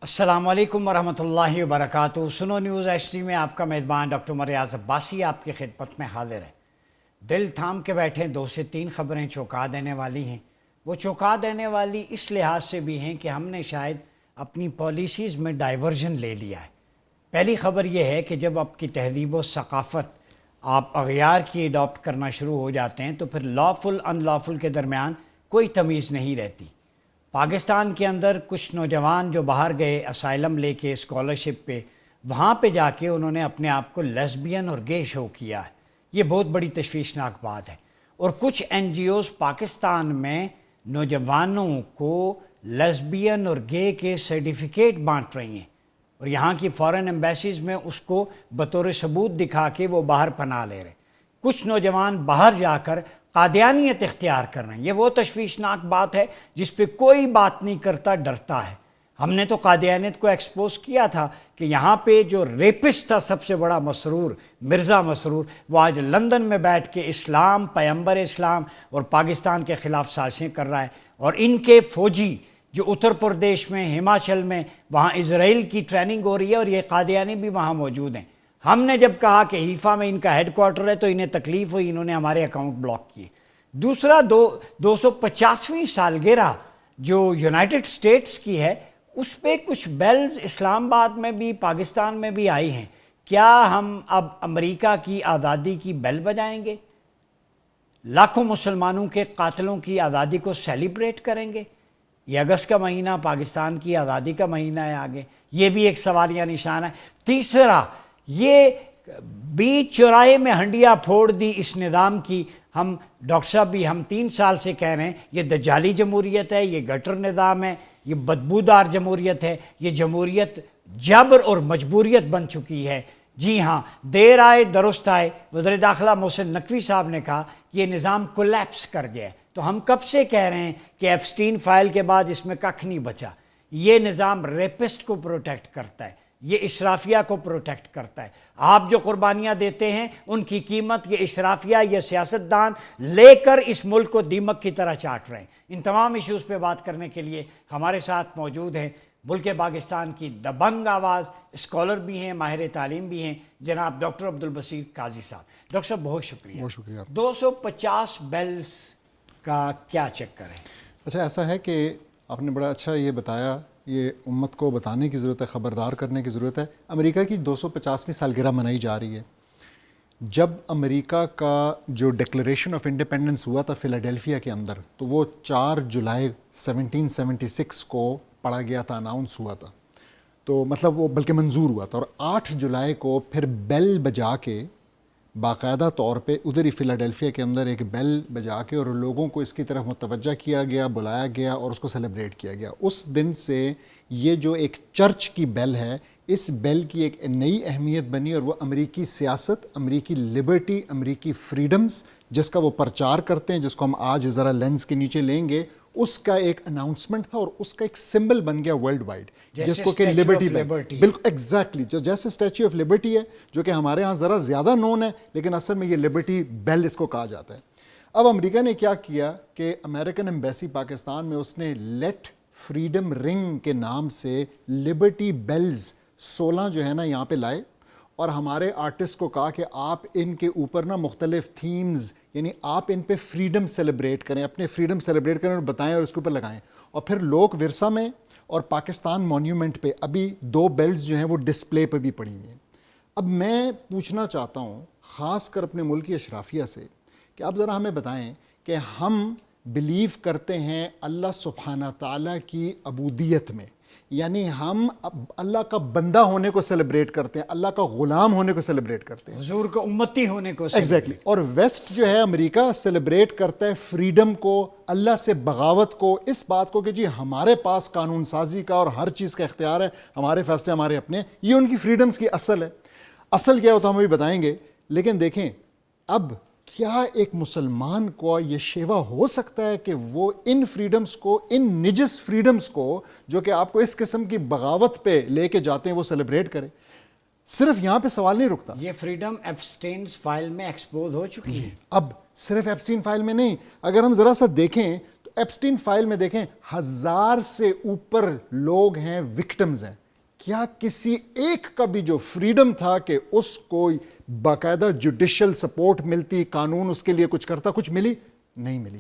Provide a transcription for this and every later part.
السلام علیکم ورحمۃ اللہ وبرکاتہ۔ سنو نیوز ایچ ڈی میں آپ کا میزبان ڈاکٹر عمر ریاض عباسی آپ کی خدمت میں حاضر ہے۔ دل تھام کے بیٹھے 2 سے 3 خبریں چونکا دینے والی ہیں۔ وہ چونکا دینے والی اس لحاظ سے بھی ہیں کہ ہم نے شاید اپنی پالیسیز میں ڈائیورژن لے لیا ہے۔ پہلی خبر یہ ہے کہ جب آپ کی تہذیب و ثقافت آپ اغیار کی اڈاپٹ کرنا شروع ہو جاتے ہیں تو پھر لافل ان لافل کے درمیان کوئی تمیز نہیں رہتی۔ پاکستان کے اندر کچھ نوجوان جو باہر گئے اسائلم لے کے اسکالرشپ پہ، وہاں پہ جا کے انہوں نے اپنے آپ کو لیسبین اور گے شو کیا ہے۔ یہ بہت بڑی تشویشناک بات ہے۔ اور کچھ این جی اوز پاکستان میں نوجوانوں کو لیسبین اور گے کے سرٹیفکیٹ بانٹ رہی ہیں، اور یہاں کی فارن ایمبیسیز میں اس کو بطور ثبوت دکھا کے وہ باہر پناہ لے رہے۔ کچھ نوجوان باہر جا کر قادیانیت اختیار کر رہے ہیں۔ یہ وہ تشویشناک بات ہے جس پہ کوئی بات نہیں کرتا، ڈرتا ہے۔ ہم نے تو قادیانیت کو ایکسپوز کیا تھا کہ یہاں پہ جو ریپسٹ تھا سب سے بڑا مسرور، مرزا مسرور، وہ آج لندن میں بیٹھ کے اسلام، پیغمبر اسلام اور پاکستان کے خلاف سازشیں کر رہا ہے۔ اور ان کے فوجی جو اتر پردیش میں، ہماچل میں، وہاں اسرائیل کی ٹریننگ ہو رہی ہے، اور یہ قادیانی بھی وہاں موجود ہیں۔ ہم نے جب کہا کہ حیفا میں ان کا ہیڈ کوارٹر ہے تو انہیں تکلیف ہوئی، انہوں نے ہمارے اکاؤنٹ بلاک کیے۔ دوسرا 250ویں سالگرہ جو یونائٹڈ اسٹیٹس کی ہے، اس پہ کچھ بیلز اسلام آباد میں بھی، پاکستان میں بھی آئی ہیں۔ کیا ہم اب امریکہ کی آزادی کی بیل بجائیں گے؟ لاکھوں مسلمانوں کے قاتلوں کی آزادی کو سیلیبریٹ کریں گے؟ یہ اگست کا مہینہ پاکستان کی آزادی کا مہینہ ہے آگے، یہ بھی ایک سوالیہ نشان ہے۔ تیسرا، یہ بیچ چوراہے میں ہنڈیا پھوڑ دی اس نظام کی، ہم ڈاکٹر صاحب بھی ہم 3 سال سے کہہ رہے ہیں یہ دجالی جمہوریت ہے، یہ گٹر نظام ہے، یہ بدبودار جمہوریت ہے، یہ جمہوریت جبر اور مجبوریت بن چکی ہے۔ جی ہاں، دیر آئے درست آئے۔ وزیر داخلہ محسن نقوی صاحب نے کہا کہ یہ نظام کولیپس کر گیا ہے، تو ہم کب سے کہہ رہے ہیں کہ ایپسٹین فائل کے بعد اس میں ککھ نہیں بچا۔ یہ نظام ریپسٹ کو پروٹیکٹ کرتا ہے، یہ اشرافیہ کو پروٹیکٹ کرتا ہے۔ آپ جو قربانیاں دیتے ہیں ان کی قیمت یہ اشرافیہ، یہ سیاستدان لے کر اس ملک کو دیمک کی طرح چاٹ رہے ہیں۔ ان تمام ایشوز پہ بات کرنے کے لیے ہمارے ساتھ موجود ہیں ملک پاکستان کی دبنگ آواز، اسکالر بھی ہیں، ماہر تعلیم بھی ہیں، جناب ڈاکٹر عبدالبصیر قاضی صاحب۔ ڈاکٹر صاحب بہت شکریہ۔ بہت شکریہ۔ 250 بیلز کا کیا چکر ہے؟ اچھا، ایسا ہے کہ آپ نے بڑا اچھا یہ بتایا، یہ امت کو بتانے کی ضرورت ہے، خبردار کرنے کی ضرورت ہے۔ امریکہ کی 250ویں سالگرہ منائی جا رہی ہے۔ جب امریکہ کا جو ڈکلیریشن آف انڈیپینڈنس ہوا تھا فیلاڈیلفیا کے اندر، تو وہ 4 جولائی 1776 کو پڑھا گیا تھا، اناؤنس ہوا تھا، تو مطلب وہ بلکہ منظور ہوا تھا، اور 8 جولائی کو پھر بیل بجا کے باقاعدہ طور پہ ادھر ہی فیلاڈیلفیا کے اندر ایک بیل بجا کے اور لوگوں کو اس کی طرف متوجہ کیا گیا، بلایا گیا اور اس کو سیلیبریٹ کیا گیا۔ اس دن سے یہ جو ایک چرچ کی بیل ہے، اس بیل کی ایک نئی اہمیت بنی، اور وہ امریکی سیاست، امریکی لبرٹی، امریکی فریڈمز جس کا وہ پرچار کرتے ہیں، جس کو ہم آج ذرا لینس کے نیچے لیں گے، اس کا ایک اناؤنسمنٹ تھا، اور اس کا ایک سمبل بن گیا ورلڈ وائڈ، جس کو کہ لبرٹی بیل، بالکل ایگزیکٹلی جیسے اسٹیچو آف لبرٹی ہے، جو کہ ہمارے ہاں ذرا زیادہ نون ہے، لیکن اصل میں یہ لبرٹی بیل اس کو کہا جاتا ہے۔ اب امریکہ نے کیا کیا کہ امریکن ایمبیسی پاکستان میں اس نے لیٹ فریڈم رنگ کے نام سے لبرٹی بیلز 16 جو ہے نا یہاں پہ لائے، اور ہمارے آرٹسٹ کو کہا کہ آپ ان کے اوپر نا مختلف تھیمز، یعنی آپ ان پہ فریڈم سیلیبریٹ کریں، اپنے فریڈم سیلیبریٹ کریں اور بتائیں اور اس کے اوپر لگائیں۔ اور پھر لوک ورثہ میں اور پاکستان مونیومنٹ پہ ابھی 2 بیلز جو ہیں وہ ڈسپلے پہ بھی پڑی ہوئی ہیں۔ اب میں پوچھنا چاہتا ہوں خاص کر اپنے ملکی اشرافیہ سے کہ آپ ذرا ہمیں بتائیں کہ ہم بلیو کرتے ہیں اللہ سبحانہ تعالیٰ کی عبودیت میں، یعنی ہم اللہ کا بندہ ہونے کو سیلیبریٹ کرتے ہیں، اللہ کا غلام ہونے کو سیلیبریٹ کرتے ہیں، حضور کا امتی ہونے کو ایگزیکٹلی۔ اور ویسٹ جو ہے امریکہ سیلیبریٹ کرتا ہے فریڈم کو، اللہ سے بغاوت کو، اس بات کو کہ جی ہمارے پاس قانون سازی کا اور ہر چیز کا اختیار ہے، ہمارے فیصلے ہمارے اپنے، یہ ان کی فریڈمز کی اصل ہے۔ اصل کیا ہوتا ہم ابھی بتائیں گے، لیکن دیکھیں اب کیا ایک مسلمان کو یہ شیوا ہو سکتا ہے کہ وہ ان فریڈمز کو، ان نجس فریڈمز کو جو کہ آپ کو اس قسم کی بغاوت پہ لے کے جاتے ہیں، وہ سیلیبریٹ کرے؟ صرف یہاں پہ سوال نہیں رکتا، یہ فریڈم ایپسٹینز فائل میں ایکسپوز ہو چکی ہے۔ اب صرف ایپسٹین فائل میں نہیں، اگر ہم ذرا سا دیکھیں تو ایپسٹین فائل میں دیکھیں 1000 سے اوپر لوگ ہیں، وکٹمز ہیں. کیا کسی ایک کا بھی جو فریڈم تھا کہ اس کو باقاعدہ جوڈیشل سپورٹ ملتی، قانون اس کے لیے کچھ کرتا، کچھ ملی؟ نہیں ملی.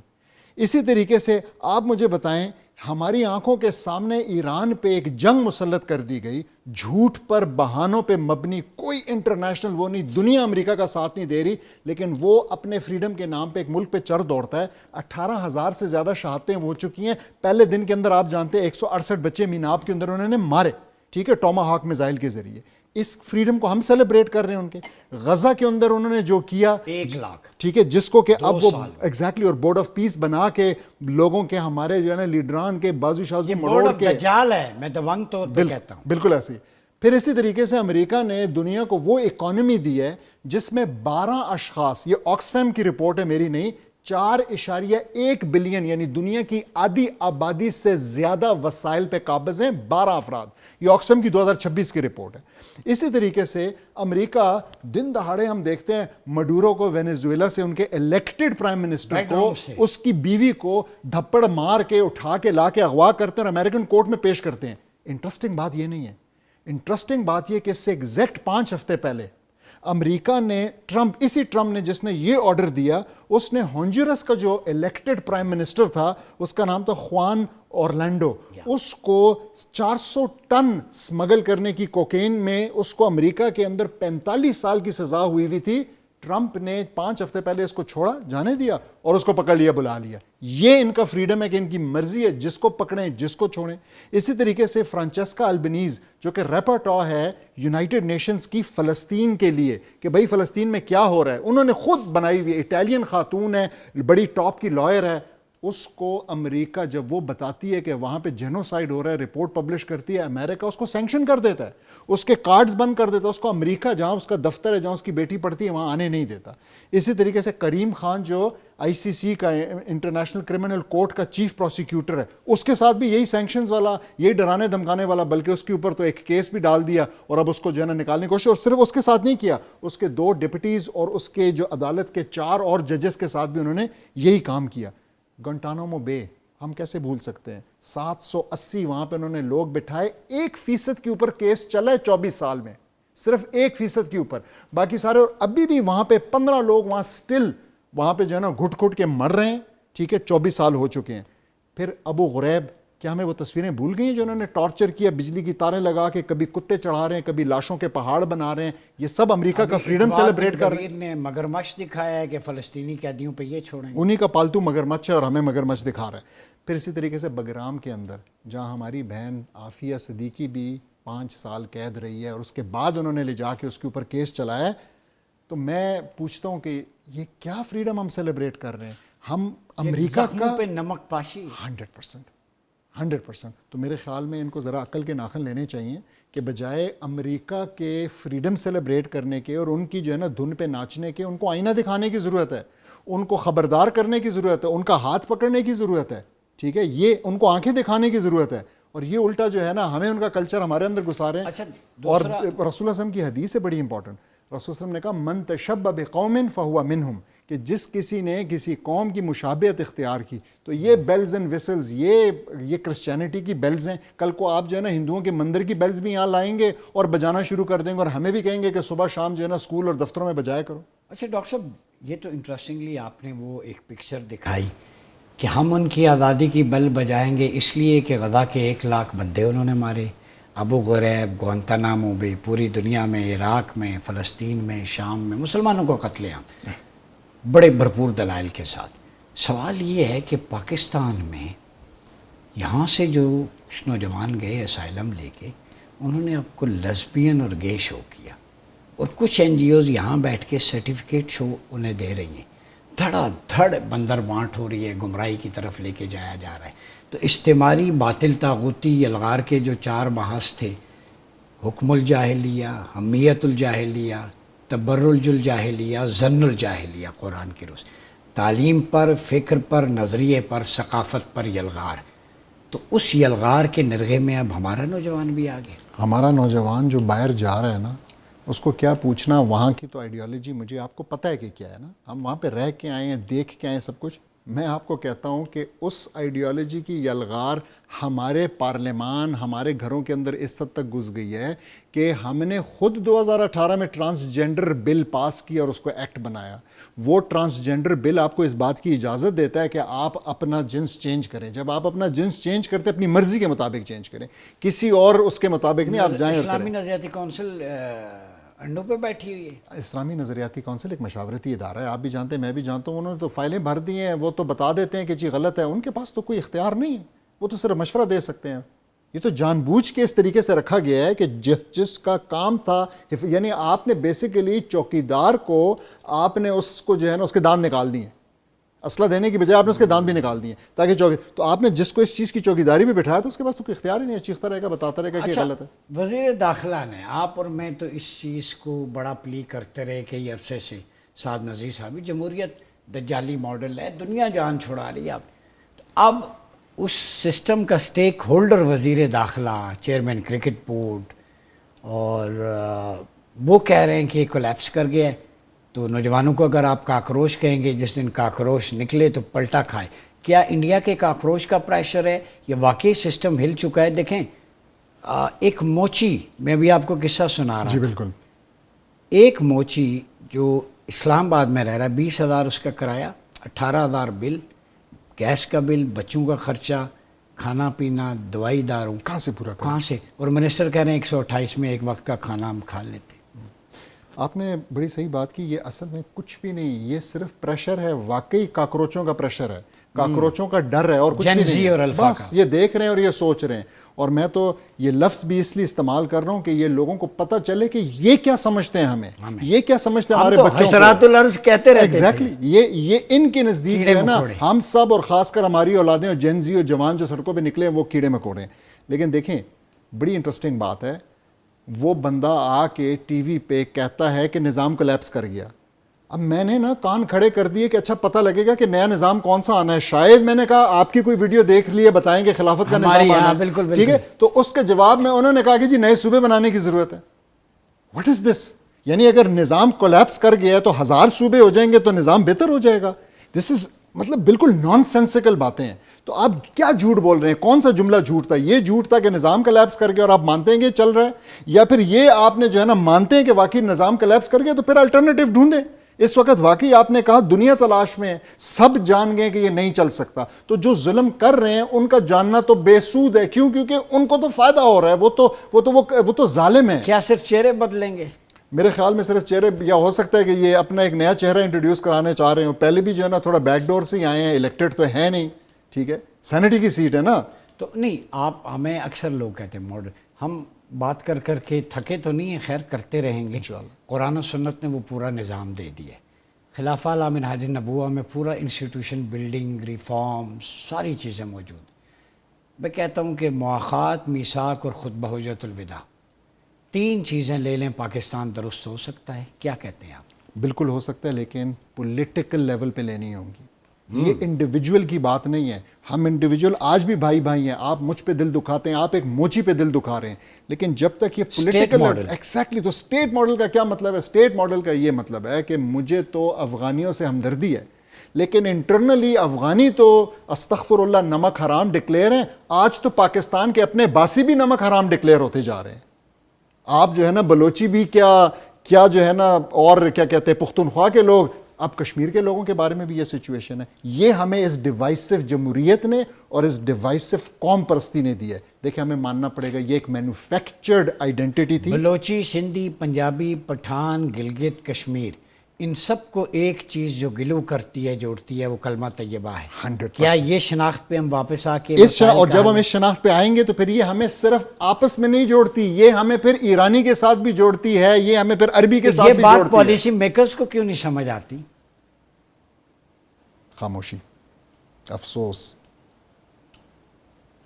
اسی طریقے سے آپ مجھے بتائیں، ہماری آنکھوں کے سامنے ایران پہ ایک جنگ مسلط کر دی گئی، جھوٹ پر، بہانوں پہ مبنی، کوئی انٹرنیشنل وہ نہیں، دنیا امریکہ کا ساتھ نہیں دے رہی، لیکن وہ اپنے فریڈم کے نام پہ ایک ملک پہ چڑھ دوڑتا ہے. 18,000 سے زیادہ شہادتیں ہو چکی ہیں. پہلے دن کے اندر آپ جانتے ہیں 168 بچے میناب کے اندر انہوں نے مارے، ٹھیک ہے، ٹوما ہاک میزائل کے ذریعے. اس فریڈم کو ہم سیلیبریٹ کر رہے ہیں. ان کے غزہ کے اندر انہوں نے جو کیا 1 لاکھ، ٹھیک ہے، جس کو کہ اب وہ ایگزیکٹلی، اور بورڈ آف پیس بنا کے لوگوں کے، ہمارے جو ہے نا لیڈران کے بازو شازو مروڑ کے، دجال ہے، میں دونگ طور پہ کہتا ہوں. بالکل ایسی. پھر اسی طریقے سے امریکہ نے دنیا کو وہ اکانومی دی ہے جس میں 12 اشخاص، یہ آکسفیم کی رپورٹ ہے میری نہیں، 4.1 بلین یعنی دنیا کی آدھی آبادی سے زیادہ وسائل پہ قابض ہیں 12 افراد. یہ آکسفیم کی 2026 کی رپورٹ ہے. اسی طریقے سے امریکہ دن دہاڑے ہم دیکھتے ہیں مڈورو کو وینیزویلا سے، ان کے الیکٹڈ پرائم منسٹر کو، اس کی بیوی کو دھپڑ مار کے اٹھا کے لا کے اغوا کرتے ہیں اور امریکن کورٹ میں پیش کرتے ہیں. انٹرسٹنگ بات یہ نہیں ہے، انٹرسٹنگ بات یہ کہ اس سے ایگزیکٹ 5 ہفتے پہلے امریکہ نے اسی ٹرمپ نے جس نے یہ آرڈر دیا، اس نے ہونجورس کا جو الیکٹڈ پرائم منسٹر تھا، اس کا نام تھا خوان اورلینڈو، اس کو 400 ٹن سمگل کرنے کی کوکین میں اس کو امریکہ کے اندر 45 سال کی سزا ہوئی تھی. ٹرمپ نے 5 ہفتے پہلے اس کو چھوڑا، جانے دیا اور اس کو پکڑ لیا، بلا لیا. یہ ان کا فریڈم ہے کہ ان کی مرضی ہے، جس کو پکڑیں جس کو چھوڑیں. اسی طریقے سے فرانچیسکا البنیز جو کہ ریپرٹو ہے یونائٹڈ نیشنز کی فلسطین کے لیے، کہ بھائی فلسطین میں کیا ہو رہا ہے، انہوں نے خود بنائی ہوئی، اٹالین خاتون ہے، بڑی ٹاپ کی لائر ہے. اس کو امریکہ جب وہ بتاتی ہے کہ وہاں پہ جینوسائیڈ ہو رہا ہے، رپورٹ پبلش کرتی ہے، امریکہ اس کو سینکشن کر دیتا ہے، اس کے کارڈز بند کر دیتا ہے، اس کو امریکہ جہاں اس کا دفتر ہے، جہاں اس کی بیٹی پڑھتی ہے، وہاں آنے نہیں دیتا. اسی طریقے سے کریم خان جو ICC کا انٹرنیشنل کرمنل کورٹ کا چیف پروسیکیوٹر ہے، اس کے ساتھ بھی یہی سینکشنز والا، یہی ڈرانے دھمکانے والا، بلکہ اس کے اوپر تو ایک کیس بھی ڈال دیا اور اب اس کو جو ہے نا نکالنے کی کوشش. اور صرف اس کے ساتھ نہیں کیا، اس کے 2 ڈپٹیز اور اس کے جو عدالت کے 4 اور ججز کے ساتھ بھی انہوں نے یہی کام کیا. گنٹانامو بے ہم کیسے بھول سکتے ہیں، 780 وہاں پہ انہوں نے لوگ بٹھائے، 1% کے اوپر کیس چلا ہے 24 سال میں، صرف 1% کے اوپر، باقی سارے. اور ابھی بھی وہاں پہ 15 لوگ وہاں سٹل وہاں پہ جو ہے نا گھٹ گھٹ کے مر رہے ہیں، ٹھیک ہے، 24 سال ہو چکے ہیں. پھر ابو غریب، کیا ہمیں وہ تصویریں بھول گئی ہیں جو انہوں نے ٹارچر کیا، بجلی کی تاریں لگا کے کبھی کتے چڑھا رہے ہیں، کبھی لاشوں کے پہاڑ بنا رہے ہیں. یہ سب امریکہ کا فریڈم سیلیبریٹ کر رہے ہیں. نے مگرمچھ دکھایا ہے کہ فلسطینی قیدیوں پہ یہ چھوڑیں، انہی کا پالتو مگرمچھ ہے اور ہمیں مگرمچھ دکھا رہا ہے. پھر اسی طریقے سے بگرام کے اندر جہاں ہماری بہن عافیہ صدیقی بھی 5 سال قید رہی ہے اور اس کے بعد انہوں نے لے جا کے اس کے اوپر کیس چلایا ہے، تو میں پوچھتا ہوں کہ یہ کیا فریڈم ہم سیلیبریٹ کر رہے ہیں؟ ہم امریکہ کا پہ نمک پاشی 100%. تو میرے خیال میں ان کو ذرا عقل کے ناخن لینے چاہیے کہ بجائے امریکہ کے فریڈم سیلیبریٹ کرنے کے اور ان کی جو ہے نا دھن پہ ناچنے کے، ان کو آئینہ دکھانے کی ضرورت ہے، ان کو خبردار کرنے کی ضرورت ہے، ان کا ہاتھ پکڑنے کی ضرورت ہے، ٹھیک ہے، یہ ان کو آنکھیں دکھانے کی ضرورت ہے. اور یہ الٹا جو ہے نا ہمیں ان کا کلچر ہمارے اندر گھسا رہے ہیں. اور رسول اللہ صلی اللہ علیہ وسلم کی حدیث ہے بڑی امپورٹنٹ. رسول اللہ علیہ وسلم نے کہا من تشبہ بقوم فہو منہم، کہ جس کسی نے کسی قوم کی مشابہت اختیار کی. تو یہ بیلز اینڈ وسلز، یہ کرسچینٹی کی بیلز ہیں. کل کو آپ جو ہے نا ہندوؤں کے مندر کی بیلز بھی یہاں لائیں گے اور بجانا شروع کر دیں گے اور ہمیں بھی کہیں گے کہ صبح شام جو ہے نا اسکول اور دفتروں میں بجایا کرو. اچھا ڈاکٹر صاحب، یہ تو انٹرسٹنگلی آپ نے وہ ایک پکچر دکھائی کہ ہم ان کی آزادی کی بل بجائیں گے اس لیے کہ غزہ کے 1 لاکھ بندے انہوں نے مارے، ابو غریب، گوانتانامو بے، پوری دنیا میں، عراق میں، فلسطین میں، شام میں مسلمانوں کو قتل عام، بڑے بھرپور دلائل کے ساتھ. سوال یہ ہے کہ پاکستان میں یہاں سے جو کچھ نوجوان گئے اسائلم لے کے، انہوں نے آپ کو لیسبین اور گے شو کیا، اور کچھ NGOز یہاں بیٹھ کے سرٹیفکیٹ شو انہیں دے رہی ہیں. دھڑا دھڑ بندر بانٹ ہو رہی ہے، گمراہی کی طرف لے کے جایا جا رہا ہے. تو استعماری باطل طاغوتی یلغار کے جو 4 محاذ تھے، حکم الجاہلیہ، حمیت الجاہلیہ، تبرج الجاہلیہ، ظن الجاہلیہ، قرآن کی روز، تعلیم پر، فکر پر، نظریے پر، ثقافت پر یلغار. تو اس یلغار کے نرغے میں اب ہمارا نوجوان بھی آ گیا. ہمارا نوجوان جو باہر جا رہا ہے نا، اس کو کیا پوچھنا وہاں کی تو آئیڈیالوجی مجھے آپ کو پتہ ہے کہ کیا ہے نا، ہم وہاں پہ رہ کے آئے ہیں، دیکھ کے آئے ہیں سب کچھ. میں آپ کو کہتا ہوں کہ اس آئیڈیالوجی کی یلغار ہمارے پارلیمان ہمارے گھروں کے اندر اس حد تک گھس گئی ہے کہ ہم نے خود 2018 میں ٹرانسجینڈر بل پاس کیا اور اس کو ایکٹ بنایا. وہ ٹرانسجینڈر بل آپ کو اس بات کی اجازت دیتا ہے کہ آپ اپنا جنس چینج کریں. جب آپ اپنا جنس چینج کرتے اپنی مرضی کے مطابق چینج کریں, کسی اور اس کے مطابق نہیں, آپ جائیں اور کریں. اسلامی نظریاتی کونسل انڈوں پہ بیٹھی ہوئی ہے. اسلامی نظریاتی کونسل ایک مشاورتی ادارہ ہے, آپ بھی جانتے ہیں میں بھی جانتا ہوں. انہوں نے تو فائلیں بھر دی ہیں, وہ تو بتا دیتے ہیں کہ جی غلط ہے. ان کے پاس تو کوئی اختیار نہیں ہے, وہ تو صرف مشورہ دے سکتے ہیں. یہ تو جان بوجھ کے اس طریقے سے رکھا گیا ہے کہ جس کا کام تھا, یعنی آپ نے بیسیکلی چوکیدار کو آپ نے اس کو جو ہے نا اس کے دانت نکال دیے, اسلحہ دینے کی بجائے آپ نے اس کے دانت بھی نکال دیے تاکہ تو آپ نے جس کو اس چیز کی چوکیداری میں بٹھایا تو اس کے پاس تو کوئی اختیار ہی نہیں ہے, چیختا رہے گا, بتاتا رہے گا کہ غلط ہے. وزیر داخلہ نے, آپ اور میں تو اس چیز کو بڑا پلی کرتے رہے کئی عرصے سے, سعد نذیر صاحب, جمہوریت دجالی ماڈل ہے, دنیا جان چھڑا رہی ہے. اب اس سسٹم کا سٹیک ہولڈر وزیر داخلہ, چیئرمین کرکٹ بورڈ, اور وہ کہہ رہے ہیں کہ یہ کولیپس کر گیا ہے. تو نوجوانوں کو اگر آپ کاکروچ کہیں گے, جس دن کاکروچ نکلے تو پلٹا کھائے. کیا انڈیا کے کاکروچ کا پریشر ہے یا واقعی سسٹم ہل چکا ہے؟ دیکھیں, ایک موچی, میں بھی آپ کو قصہ سنا رہا جی ہوں. بالکل. ایک موچی جو اسلام آباد میں رہ رہا ہے, 20,000 اس کا کرایہ, 18,000 بل, گیس کا بل, بچوں کا خرچہ, کھانا پینا, دوائی داروں, کہاں سے پورا کریں؟ کہاں سے؟ اور منسٹر کہہ رہے ہیں 128 میں ایک وقت کا کھانا ہم کھا لیتے. آپ نے بڑی صحیح بات کی. یہ اصل میں کچھ بھی نہیں, یہ صرف پریشر ہے, واقعی کاکروچوں کا پریشر ہے, کاکروچوں کا ڈر ہے, اور کچھ بھی نہیں ہے. بس یہ دیکھ رہے ہیں اور یہ سوچ رہے ہیں. اور میں تو یہ لفظ بھی اس لیے استعمال کر رہا ہوں کہ یہ لوگوں کو پتہ چلے کہ یہ کیا سمجھتے ہیں ہمیں, یہ کیا سمجھتے ہیں ہمارے بچوں کو. حسرات الارض کہتے رہتے تھے. ایگزیکٹلی, یہ ان کے نزدیک جو ہے نا, ہم سب اور خاص کر ہماری اولادیں اور جین زی اور جوان جو سڑکوں پہ نکلے ہیں وہ کیڑے مکوڑے ہیں. لیکن دیکھیں بڑی انٹرسٹنگ بات ہے, وہ بندہ آ کے ٹی وی پہ کہتا ہے کہ نظام کولیپس کر گیا. اب میں نے نا کان کھڑے کر دیے کہ اچھا پتہ لگے گا کہ نیا نظام کون سا آنا ہے. شاید میں نے کہا آپ کی کوئی ویڈیو دیکھ لیے, بتائیں کہ خلافت کا نظام آنا ہے, ٹھیک ہے. تو اس کے جواب میں انہوں نے کہا کہ جی نئے صوبے بنانے کی ضرورت ہے. واٹ از دس؟ یعنی اگر نظام کولیپس کر گیا ہے تو 1000 صوبے ہو جائیں گے تو نظام بہتر ہو جائے گا. دس از مطلب بالکل نان سینسیکل باتیں ہیں. تو آپ کیا جھوٹ بول رہے ہیں؟ کون سا جملہ جھوٹ تھا؟ یہ جھوٹ تھا کہ نظام کولیپس کر گیا اور آپ مانتے ہیں کہ چل رہا ہے, یا پھر یہ آپ نے جو ہے نا مانتے ہیں کہ واقعی نظام کولیپس کر گیا تو پھر الٹرنیٹیو ڈھونڈیں. اس وقت واقعی آپ نے کہا دنیا تلاش میں ہے, سب جان گئے کہ یہ نہیں چل سکتا. تو جو ظلم کر رہے ہیں ان کا جاننا تو بے سود ہے. کیوں؟ کیونکہ ان کو تو فائدہ ہو رہا ہے, وہ تو ظالم ہے. کیا صرف چہرے بدلیں گے؟ میرے خیال میں صرف چہرے, یا ہو سکتا ہے کہ یہ اپنا ایک نیا چہرہ انٹروڈیوس کرانے چاہ رہے ہوں. پہلے بھی جو ہے نا تھوڑا بیک ڈور سے ہی آئے ہیں, الیکٹڈ تو ہے نہیں, ٹھیک ہے, سینیٹی کی سیٹ ہے نا. تو نہیں, آپ ہمیں اکثر لوگ کہتے ہیں ماڈل, ہم بات کر کر کے تھکے تو نہیں ہیں, خیر کرتے رہیں گے. قرآن و سنت نے وہ پورا نظام دے دیا ہے. خلافہ اعلیٰ منہاج النبوہ میں پورا انسٹیٹیوشن بلڈنگ, ریفارم, ساری چیزیں موجود. میں کہتا ہوں کہ مواخات, میثاق اور خطبہ حجۃ الوداع, 3 چیزیں لے لیں, پاکستان درست ہو سکتا ہے. کیا کہتے ہیں آپ؟ بالکل ہو سکتا ہے, لیکن پولیٹیکل لیول پہ لینی ہوں گی. یہ انڈیویجول کی بات نہیں ہے. ہم انڈیویجول آج بھی بھائی بھائی ہیں. آپ مجھ پہ دل دکھاتے ہیں, آپ ایک موچی پہ دل دکھا رہے ہیں, لیکن جب تک یہ پولیٹیکل ایگزیکٹلی. تو اسٹیٹ ماڈل کا کیا مطلب ہے؟ اسٹیٹ ماڈل کا یہ مطلب ہے کہ مجھے تو افغانیوں سے ہمدردی ہے, لیکن انٹرنلی افغانی تو استغفر اللہ نمک حرام ڈکلیئر ہیں. آج تو پاکستان کے اپنے باسی بھی نمک حرام ڈکلیئر ہوتے جا رہے ہیں. آپ جو ہے نا بلوچی بھی کیا جو ہے نا, اور کیا کہتے ہیں پختونخوا کے لوگ, اب کشمیر کے لوگوں کے بارے میں بھی یہ سچویشن ہے. یہ ہمیں اس ڈیوائسو جمہوریت نے اور اس ڈیوائسو قوم پرستی نے دی ہے. دیکھیں ہمیں ماننا پڑے گا یہ ایک مینوفیکچرڈ آئیڈینٹی تھی. بلوچی, سندھی, پنجابی, پٹھان, گلگت, کشمیر, ان سب کو ایک چیز جو گلو کرتی ہے, جوڑتی ہے, وہ کلمہ طیبہ ہے. 100%. کیا یہ شناخت پہ ہم واپس آ کے اور جب ہم اس شناخت پہ آئیں گے تو پھر یہ ہمیں صرف آپس میں نہیں جوڑتی, یہ ہمیں پھر ایرانی کے ساتھ بھی جوڑتی ہے, یہ ہمیں پھر عربی کے ساتھ بھی جوڑتی ہے. یہ بات پالیسی میکرز کو کیوں نہیں سمجھ آتی؟ خاموشی, افسوس.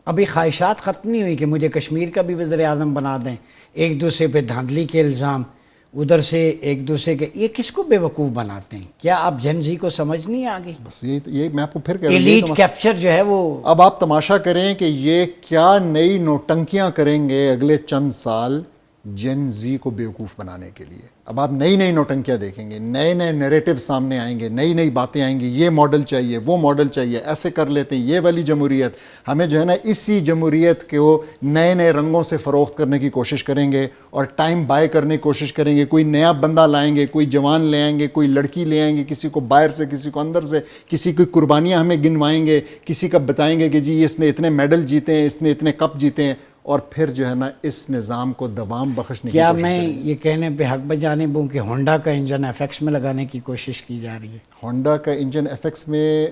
ابھی خواہشات ختم نہیں ہوئی کہ مجھے کشمیر کا بھی وزیر اعظم بنا دیں. ایک دوسرے پہ دھاندلی کے الزام, ادھر سے ایک دوسرے کے, یہ کس کو بے وقوف بناتے ہیں؟ کیا آپ جن زی کو سمجھ نہیں آگے؟ بس یہ میں آپ کو پھر کہہ رہا ہوں, ایلیٹ کیپچر جو ہے وہ. اب آپ تماشا کریں کہ یہ کیا نئی نوٹنکیاں کریں گے اگلے چند سال, جن زی کو بیوقوف بنانے کے لیے. اب آپ نئی نئی نوٹنکیاں دیکھیں گے, نئے نئے نیریٹو سامنے آئیں گے, نئی نئی باتیں آئیں گی, یہ ماڈل چاہیے, وہ ماڈل چاہیے, ایسے کر لیتے ہیں, یہ والی جمہوریت. ہمیں جو ہے نا اسی جمہوریت کو نئے نئے رنگوں سے فروخت کرنے کی کوشش کریں گے اور ٹائم بائی کرنے کی کوشش کریں گے. کوئی نیا بندہ لائیں گے, کوئی جوان لے آئیں گے, کوئی لڑکی لے آئیں گے, کسی کو باہر سے, کسی کو اندر سے, کسی کی قربانیاں ہمیں گنوائیں گے, کسی کا بتائیں گے کہ جی اس نے اتنے میڈل جیتے ہیں, اس نے اتنے کپ جیتے ہیں, اور پھر جو ہے نا اس نظام کو دوام بخشنے کی کیا کوشش میں کریں گے. یہ کہنے پہ حق بجانب ہوں کہ ہونڈا کا انجن ایف ایکس میں لگانے کی کوشش کی جا رہی ہے؟ ہونڈا کا انجن ایف ایکس میں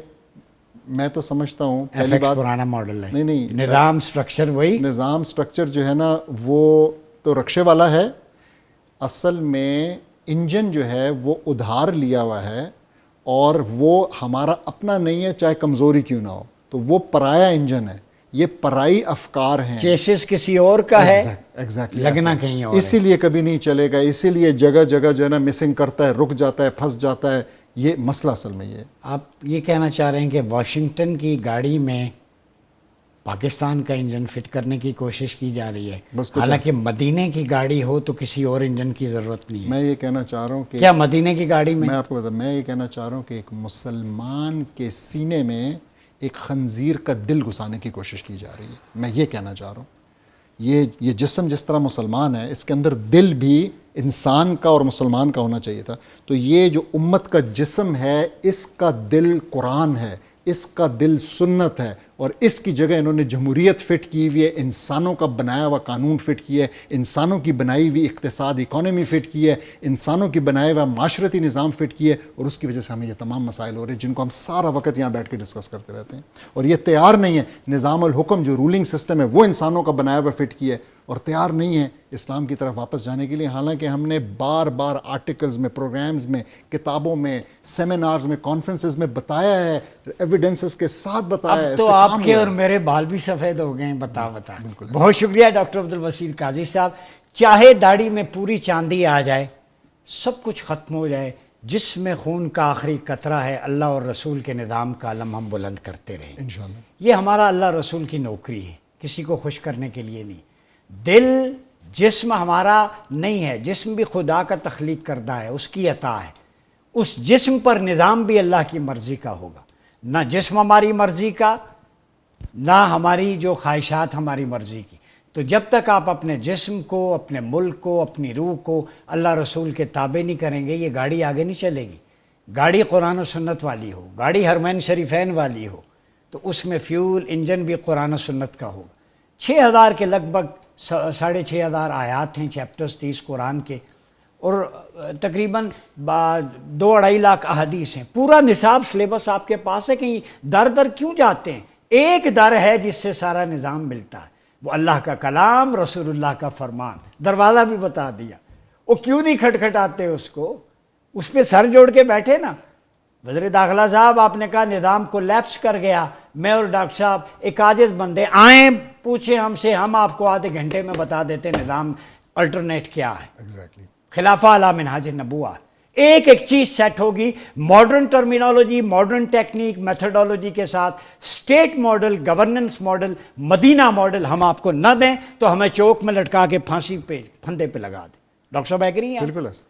میں تو سمجھتا ہوں ایف پہلی ایکس بات, پرانا ماڈل ہے, نہیں نظام سٹرکچر وہی, نظام سٹرکچر جو ہے نا وہ تو رکشے والا ہے. اصل میں انجن جو ہے وہ ادھار لیا ہوا ہے اور وہ ہمارا اپنا نہیں ہے, چاہے کمزوری کیوں نہ ہو. تو وہ پرایا انجن ہے, یہ پرائی افکار ہیں. چیسس کسی اور کا ہے, Exactly, لگنا ایسا. کہیں اور اسی لیے کبھی نہیں چلے گا, اسی لیے جگہ جگہ جو ہے نا مسنگ کرتا ہے, رک جاتا ہے, پھنس جاتا ہے. یہ مسئلہ اصل میں یہ ہے. آپ یہ کہنا چاہ رہے ہیں کہ واشنگٹن کی گاڑی میں پاکستان کا انجن فٹ کرنے کی کوشش کی جا رہی ہے, بس کچھ حالانکہ مدینے کی گاڑی ہو تو کسی اور انجن کی ضرورت نہیں ہے. میں یہ کہنا چاہ رہا ہوں کہ کیا مدینے کی گاڑی میں میں آپ کو بتا, میں یہ کہنا چاہ رہا ہوں کہ ایک مسلمان کے سینے میں ایک خنزیر کا دل گھسانے کی کوشش کی جا رہی ہے. میں یہ کہنا چاہ رہا ہوں, یہ جسم جس طرح مسلمان ہے, اس کے اندر دل بھی انسان کا اور مسلمان کا ہونا چاہیے تھا. تو یہ جو امت کا جسم ہے, اس کا دل قرآن ہے, اس کا دل سنت ہے, اور اس کی جگہ انہوں نے جمہوریت فٹ کی ہوئی ہے, انسانوں کا بنایا ہوا قانون فٹ کیا ہے, انسانوں کی بنائی ہوئی اقتصاد اکانومی فٹ کی ہے, انسانوں کی بنایا ہوا معاشرتی نظام فٹ کیا ہے, اور اس کی وجہ سے ہمیں یہ تمام مسائل ہو رہے ہیں جن کو ہم سارا وقت یہاں بیٹھ کے ڈسکس کرتے رہتے ہیں. اور یہ تیار نہیں ہے نظام الحکم جو رولنگ سسٹم ہے وہ انسانوں کا بنایا ہوا فٹ کیا ہے, اور تیار نہیں ہے اسلام کی طرف واپس جانے کے لیے. حالانکہ ہم نے بار بار آرٹیکلز میں, پروگرامز میں, کتابوں میں, سیمینارز میں, کانفرنسز میں بتایا ہے, ایویڈنسز کے ساتھ بتایا ہے. اب تو آپ کے اور میرے بال بھی سفید ہو گئے ہیں, بتا. بہت شکریہ ڈاکٹر عبدالبصیر قاضی صاحب. چاہے داڑھی میں پوری چاندی آ جائے, سب کچھ ختم ہو جائے, جس میں خون کا آخری قطرہ ہے, اللہ اور رسول کے نظام کا علم ہم بلند کرتے رہیں انشاءاللہ. یہ ہمارا اللہ رسول کی نوکری ہے, کسی کو خوش کرنے کے لیے نہیں. دل جسم ہمارا نہیں ہے, جسم بھی خدا کا تخلیق کردہ ہے, اس کی عطا ہے. اس جسم پر نظام بھی اللہ کی مرضی کا ہوگا, نہ جسم ہماری مرضی کا, نہ ہماری جو خواہشات ہماری مرضی کی. تو جب تک آپ اپنے جسم کو, اپنے ملک کو, اپنی روح کو اللہ رسول کے تابع نہیں کریں گے, یہ گاڑی آگے نہیں چلے گی. گاڑی قرآن و سنت والی ہو, گاڑی حرمین شریفین والی ہو, تو اس میں فیول انجن بھی قرآن و سنت کا ہوگا. 6000 کے لگ بھگ 6500 آیات ہیں, چیپٹرز 30 قرآن کے, اور تقریباً 2-2.5 لاکھ احادیث ہیں. پورا نصاب سلیبس آپ کے پاس ہے. کہیں در در کیوں جاتے ہیں؟ ایک در ہے جس سے سارا نظام ملتا ہے, وہ اللہ کا کلام, رسول اللہ کا فرمان. دروازہ بھی بتا دیا, وہ کیوں نہیں کھٹکھٹاتے اس کو, اس پہ سر جوڑ کے بیٹھے نا. وزیر داخلہ صاحب, آپ نے کہا نظام کو لیپس کر گیا. میں اور ڈاکٹر صاحب ایک عاجز بندے آئیں, پوچھیں ہم سے, ہم آپ کو آدھے گھنٹے میں بتا دیتے نظام الٹرنیٹ کیا ہے. ایگزیکٹلی. خلافہ علی منہاج النبوہ, ایک ایک چیز سیٹ ہوگی, modern terminology, modern technique, methodology کے ساتھ. اسٹیٹ ماڈل, گورننس ماڈل, مدینہ ماڈل ہم آپ کو نہ دیں تو ہمیں چوک میں لٹکا کے پھانسی پہ, پھندے پہ لگا دیں. ڈاکٹر صاحب ایگری ہیں؟ بالکل ایسا.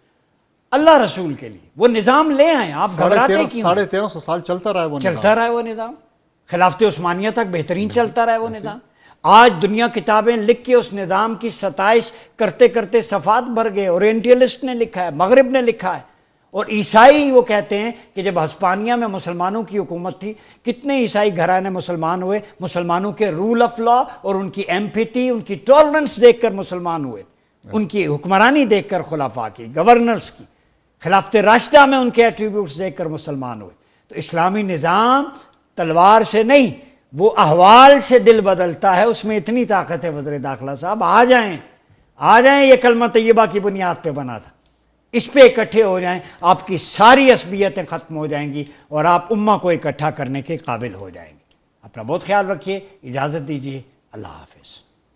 اللہ رسول کے لیے وہ نظام لے آئیں. آپ گھبراتے کیوں؟ 1350 سال چلتا رہا ہے وہ نظام. چلتا رہا ہے وہ نظام. خلافت عثمانیہ تک بہترین چلتا رہا ہے وہ نظام. آج دنیا کتابیں لکھ کے اس نظام کی ستائش کرتے کرتے صفحات بھر گئے. اورینٹیلسٹ نے لکھا ہے, مغرب نے لکھا ہے, اور عیسائی وہ کہتے ہیں کہ جب ہسپانیہ میں مسلمانوں کی حکومت تھی, کتنے عیسائی گھرانے مسلمان ہوئے, مسلمانوں کے رول آف لا اور ان کی ایمپیتھی, ان کی ٹالرنس دیکھ کر مسلمان ہوئے, ان کی حکمرانی دیکھ کر, خلفاء کی, گورنرز کی, خلافت راشدہ میں ان کے ایٹریبیوٹس دیکھ کر مسلمان ہوئے. تو اسلامی نظام تلوار سے نہیں, وہ احوال سے دل بدلتا ہے, اس میں اتنی طاقت ہے. وزیر داخلہ صاحب آ جائیں, آ جائیں, یہ کلمہ طیبہ کی بنیاد پہ بنا تھا, اس پہ اکٹھے ہو جائیں, آپ کی ساری عصبیتیں ختم ہو جائیں گی اور آپ امہ کو اکٹھا کرنے کے قابل ہو جائیں گے. اپنا بہت خیال رکھیے, اجازت دیجیے, اللہ حافظ.